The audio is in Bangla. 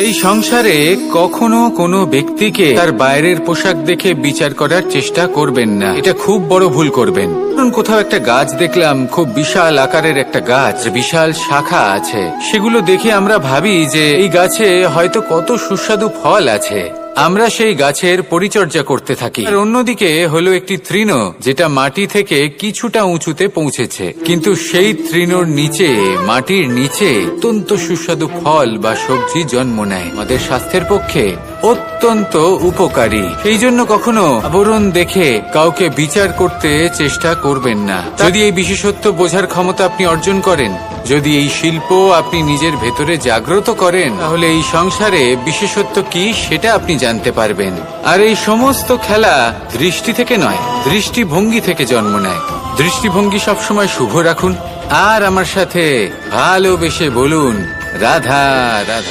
এই সংসারে কখনো কোনো ব্যক্তিকে তার বাইরের পোশাক দেখে বিচার করার চেষ্টা করবেন না। এটা খুব বড় ভুল করবেন। ধরুন কোথাও একটা গাছ দেখলাম, খুব বিশাল আকারের একটা গাছ, বিশাল শাখা আছে, সেগুলো দেখে আমরা ভাবি যে এই গাছে হয়তো কত সুস্বাদু ফল আছে। আমরা সেই গাছের পরিচর্যা করতে থাকি। আর অন্যদিকে হলো একটি তৃণ, যেটা মাটি থেকে কিছুটা উঁচুতে পৌঁছেছে, কিন্তু সেই তৃণর নিচে, মাটির নিচে অত্যন্ত সুস্বাদু ফল বা সবজি জন্ম নেয়, আমাদের স্বাস্থ্যের পক্ষে অত্যন্ত উপকারী। সেই জন্য কখনো আবরণ দেখে কাউকে বিচার করতে চেষ্টা করবেন না। যদি এই বিশেষত্ব বোঝার ক্ষমতা আপনি অর্জন করেন, যদি এই শিল্প আপনি নিজের ভেতরে জাগ্রত করেন, তাহলে এই সংসারে বিশেষত্ব কি সেটা আপনি জানতে পারবেন। আর এই সমস্ত খেলা দৃষ্টি থেকে নয়, দৃষ্টিভঙ্গি থেকে জন্ম নেয়। দৃষ্টিভঙ্গি সবসময় শুভ রাখুন আর আমার সাথে ভালোবেসে বলুন রাধা রাধা।